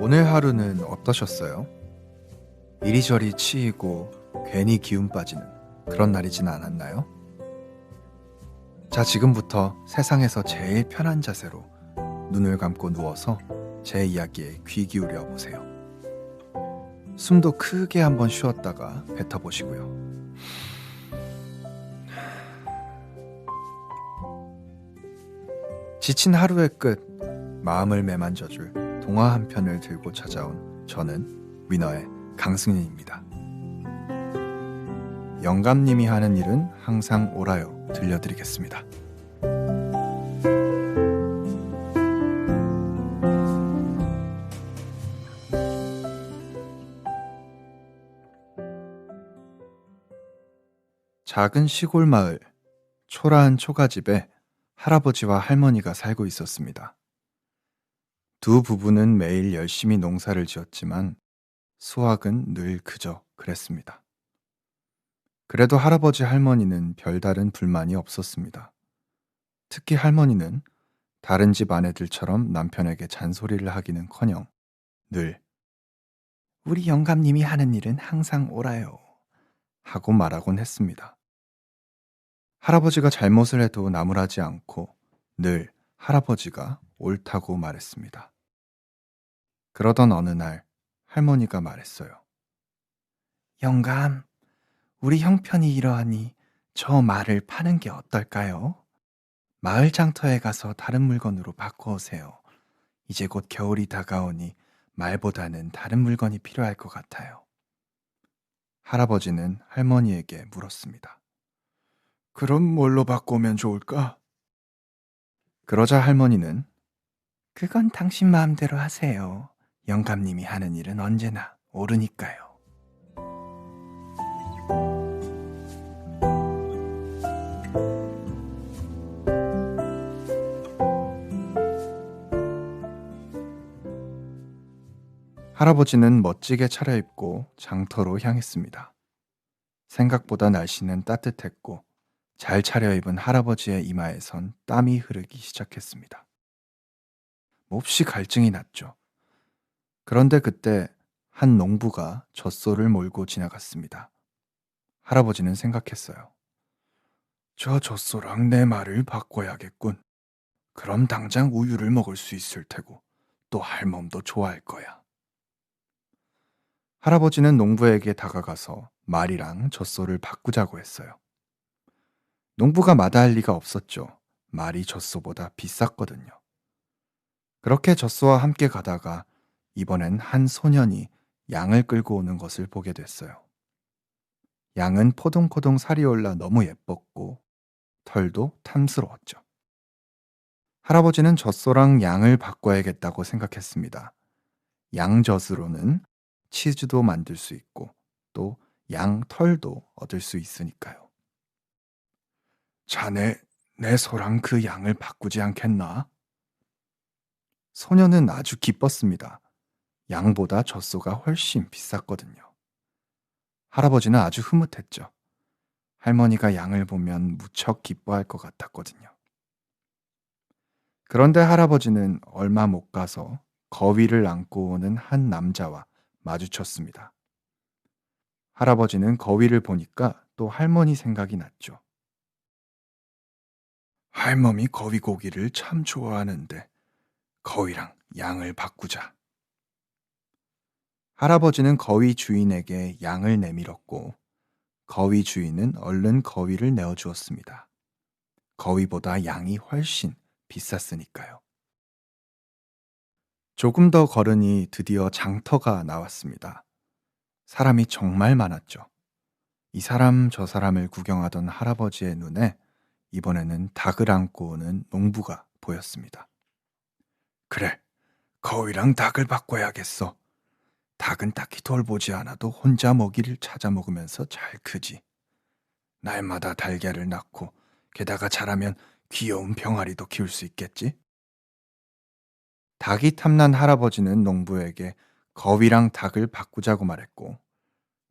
오늘 하루는 어떠셨어요? 이리저리 치이고 괜히 기운 빠지는 그런 날이진 않았나요? 자, 지금부터 세상에서 제일 편한 자세로 눈을 감고 누워서 제 이야기에 귀 기울여 보세요. 숨도 크게 한번 쉬었다가 뱉어보시고요. 지친 하루의 끝, 마음을 매만져줄 동화 한 편을 들고 찾아온 저는 위너의 강승윤입니다. 영감님이 하는 일은 항상 옳아요 들려드리겠습니다. 작은 시골 마을, 초라한 초가집에 할아버지와 할머니가 살고 있었습니다. 두 부부는 매일 열심히 농사를 지었지만 수확은 늘 그저 그랬습니다. 그래도 할아버지 할머니는 별다른 불만이 없었습니다. 특히 할머니는 다른 집 아내들처럼 남편에게 잔소리를 하기는커녕 늘 우리 영감님이 하는 일은 항상 옳아요 하고 말하곤 했습니다. 할아버지가 잘못을 해도 나무라지 않고 늘 할아버지가 옳다고 말했습니다. 그러던 어느 날 할머니가 말했어요. 영감, 우리 형편이 이러하니 저 말을 파는 게 어떨까요? 마을 장터에 가서 다른 물건으로 바꿔오세요. 이제 곧 겨울이 다가오니 말보다는 다른 물건이 필요할 것 같아요. 할아버지는 할머니에게 물었습니다. 그럼 뭘로 바꾸면 좋을까? 그러자 할머니는 그건 당신 마음대로 하세요. 영감님이 하는 일은 언제나 옳으니까요. 할아버지는 멋지게 차려입고 장터로 향했습니다. 생각보다 날씨는 따뜻했고 잘 차려입은 할아버지의 이마에선 땀이 흐르기 시작했습니다. 몹시 갈증이 났죠. 그런데 그때 한 농부가 젖소를 몰고 지나갔습니다. 할아버지는 생각했어요. 저 젖소랑 내 말을 바꿔야겠군. 그럼 당장 우유를 먹을 수 있을 테고 또 할멈도 좋아할 거야. 할아버지는 농부에게 다가가서 말이랑 젖소를 바꾸자고 했어요. 농부가 마다할 리가 없었죠. 말이 젖소보다 비쌌거든요. 그렇게 젖소와 함께 가다가 이번엔 한 소년이 양을 끌고 오는 것을 보게 됐어요. 양은 포동포동 살이 올라 너무 예뻤고 털도 탐스러웠죠. 할아버지는 젖소랑 양을 바꿔야겠다고 생각했습니다. 양젖으로는 치즈도 만들 수 있고 또 양털도 얻을 수 있으니까요. 자네, 내 소랑 그 양을 바꾸지 않겠나? 소녀는 아주 기뻤습니다. 양보다 젖소가 훨씬 비쌌거든요. 할아버지는 아주 흐뭇했죠. 할머니가 양을 보면 무척 기뻐할 것 같았거든요. 그런데 할아버지는 얼마 못 가서 거위를 안고 오는 한 남자와 마주쳤습니다. 할아버지는 거위를 보니까 또 할머니 생각이 났죠. 할멈이 거위 고기를 참 좋아하는데 거위랑 양을 바꾸자. 할아버지는 거위 주인에게 양을 내밀었고 거위 주인은 얼른 거위를 내어주었습니다. 거위보다 양이 훨씬 비쌌으니까요. 조금 더 걸으니 드디어 장터가 나왔습니다. 사람이 정말 많았죠. 이 사람 저 사람을 구경하던 할아버지의 눈에 이번에는 닭을 안고 오는 농부가 보였습니다. 그래, 거위랑 닭을 바꿔야겠어. 닭은 딱히 돌보지 않아도 혼자 먹이를 찾아 먹으면서 잘 크지. 날마다 달걀을 낳고 게다가 자라면 귀여운 병아리도 키울 수 있겠지? 닭이 탐난 할아버지는 농부에게 거위랑 닭을 바꾸자고 말했고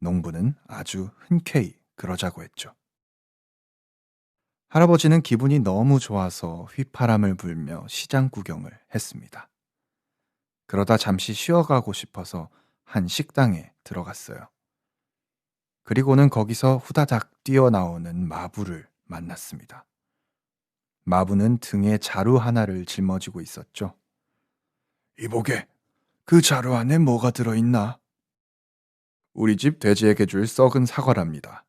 농부는 아주 흔쾌히 그러자고 했죠. 할아버지는 기분이 너무 좋아서 휘파람을 불며 시장 구경을 했습니다. 그러다 잠시 쉬어가고 싶어서 한 식당에 들어갔어요. 그리고는 거기서 후다닥 뛰어나오는 마부를 만났습니다. 마부는 등에 자루 하나를 짊어지고 있었죠. 이보게, 그 자루 안에 뭐가 들어있나? 우리 집 돼지에게 줄 썩은 사과랍니다.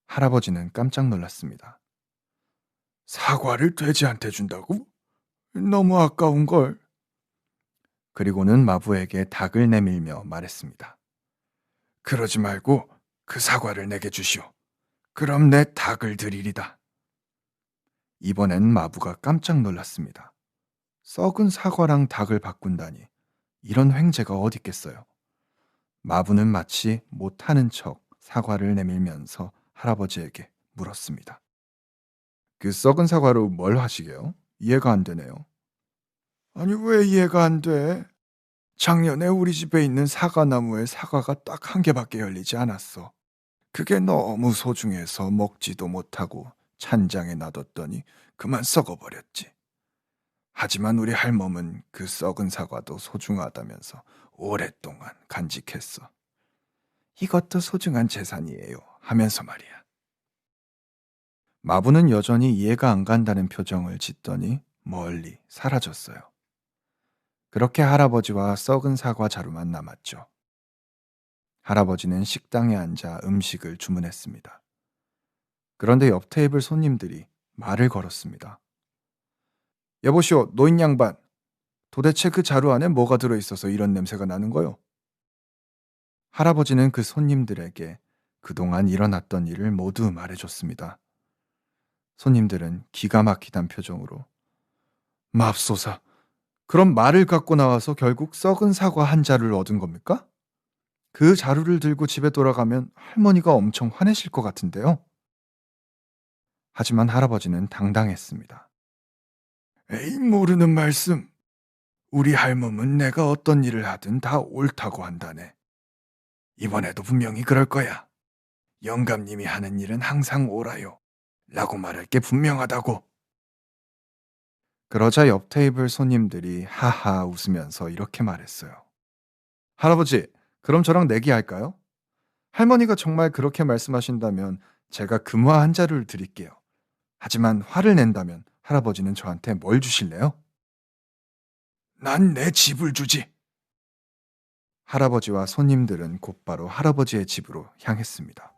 할아버지는 깜짝 놀랐습니다. 사과를 돼지한테 준다고? 너무 아까운걸. 그리고는 마부에게 닭을 내밀며 말했습니다. 그러지 말고 그 사과를 내게 주시오. 그럼 내 닭을 드리리다. 이번엔 마부가 깜짝 놀랐습니다. 썩은 사과랑 닭을 바꾼다니 이런 횡재가 어딨겠어요. 마부는 마치 못하는 척 사과를 내밀면서 할아버지에게 물었습니다. 그 썩은 사과로 뭘 하시게요? 이해가 안 되네요. 아니, 왜 이해가 안 돼? 작년에 우리 집에 있는 사과나무에 사과가 딱 한 개밖에 열리지 않았어. 그게 너무 소중해서 먹지도 못하고 찬장에 놔뒀더니 그만 썩어버렸지. 하지만 우리 할멈은 그 썩은 사과도 소중하다면서 오랫동안 간직했어. 이것도 소중한 재산이에요. 하면서 말이야. 마부는 여전히 이해가 안 간다는 표정을 짓더니 멀리 사라졌어요. 그렇게 할아버지와 썩은 사과 자루만 남았죠. 할아버지는 식당에 앉아 음식을 주문했습니다. 그런데 옆 테이블 손님들이 말을 걸었습니다. 여보시오, 노인 양반. 도대체 그 자루 안에 뭐가 들어있어서 이런 냄새가 나는 거요? 할아버지는 그 손님들에게 그동안 일어났던 일을 모두 말해줬습니다. 손님들은 기가 막히단 표정으로 맙소사, 그럼 말을 갖고 나와서 결국 썩은 사과 한 자루를 얻은 겁니까? 그 자루를 들고 집에 돌아가면 할머니가 엄청 화내실 것 같은데요. 하지만 할아버지는 당당했습니다. 에이, 모르는 말씀. 우리 할멈은 내가 어떤 일을 하든 다 옳다고 한다네. 이번에도 분명히 그럴 거야. 영감님이 하는 일은 항상 옳아요. 라고 말할 게 분명하다고. 그러자 옆 테이블 손님들이 하하 웃으면서 이렇게 말했어요. 할아버지, 그럼 저랑 내기할까요? 할머니가 정말 그렇게 말씀하신다면 제가 금화 한 자루를 드릴게요. 하지만 화를 낸다면 할아버지는 저한테 뭘 주실래요? 난 내 집을 주지. 할아버지와 손님들은 곧바로 할아버지의 집으로 향했습니다.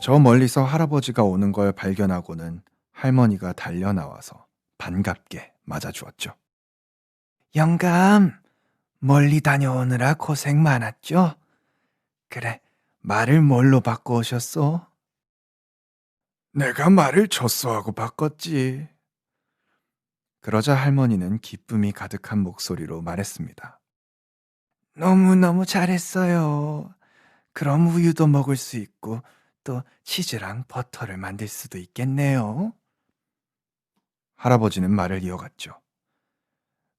저 멀리서 할아버지가 오는 걸 발견하고는 할머니가 달려 나와서 반갑게 맞아주었죠. 영감, 멀리 다녀오느라 고생 많았죠? 그래, 말을 뭘로 바꿔 오셨소? 내가 말을 젖소하고 바꿨지. 그러자 할머니는 기쁨이 가득한 목소리로 말했습니다. 너무너무 잘했어요. 그럼 우유도 먹을 수 있고 또 치즈랑 버터를 만들 수도 있겠네요. 할아버지는 말을 이어갔죠.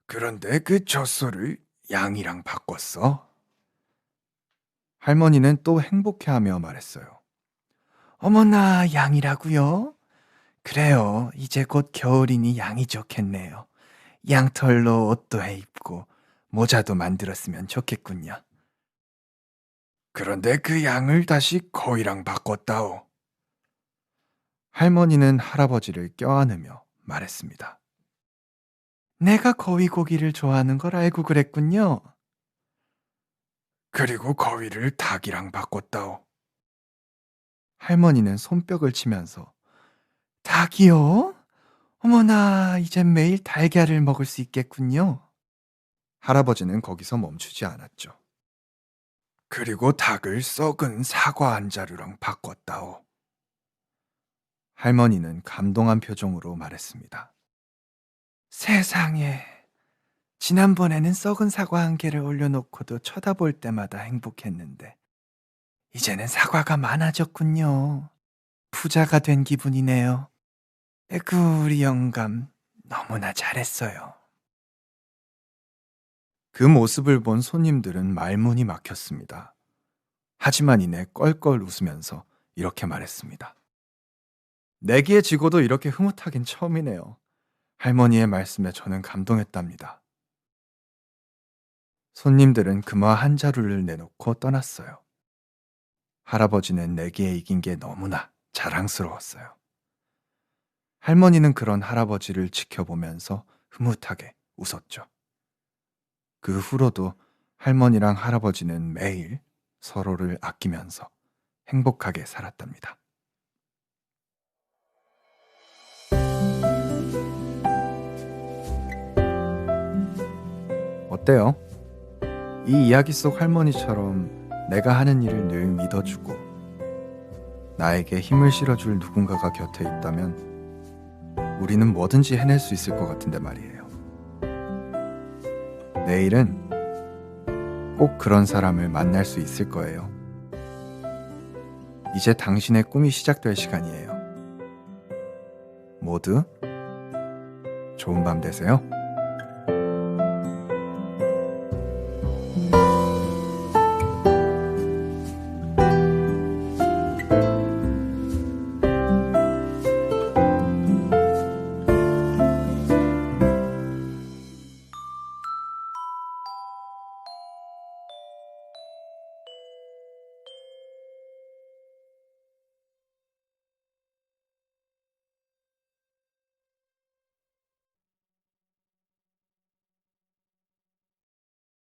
그런데 그 젖소를 양이랑 바꿨어? 할머니는 또 행복해하며 말했어요. 어머나, 양이라고요? 그래요. 이제 곧 겨울이니 양이 좋겠네요. 양털로 옷도 해 입고 모자도 만들었으면 좋겠군요. 그런데 그 양을 다시 거위랑 바꿨다오. 할머니는 할아버지를 껴안으며 말했습니다. 내가 거위 고기를 좋아하는 걸 알고 그랬군요. 그리고 거위를 닭이랑 바꿨다오. 할머니는 손뼉을 치면서 닭이요? 어머나, 이젠 매일 달걀을 먹을 수 있겠군요. 할아버지는 거기서 멈추지 않았죠. 그리고 닭을 썩은 사과 한 자루랑 바꿨다오. 할머니는 감동한 표정으로 말했습니다. 세상에, 지난번에는 썩은 사과 한 개를 올려놓고도 쳐다볼 때마다 행복했는데 이제는 사과가 많아졌군요. 부자가 된 기분이네요. 에구, 우리 영감 너무나 잘했어요. 그 모습을 본 손님들은 말문이 막혔습니다. 하지만 이내 껄껄 웃으면서 이렇게 말했습니다. 내기에 지고도 이렇게 흐뭇하긴 처음이네요. 할머니의 말씀에 저는 감동했답니다. 손님들은 금화 한 자루를 내놓고 떠났어요. 할아버지는 내기에 이긴 게 너무나 자랑스러웠어요. 할머니는 그런 할아버지를 지켜보면서 흐뭇하게 웃었죠. 그 후로도 할머니랑 할아버지는 매일 서로를 아끼면서 행복하게 살았답니다. 어때요? 이 이야기 속 할머니처럼 내가 하는 일을 늘 믿어주고 나에게 힘을 실어줄 누군가가 곁에 있다면 우리는 뭐든지 해낼 수 있을 것 같은데 말이에요. 내일은 꼭 그런 사람을 만날 수 있을 거예요. 이제 당신의 꿈이 시작될 시간이에요. 모두 좋은 밤 되세요.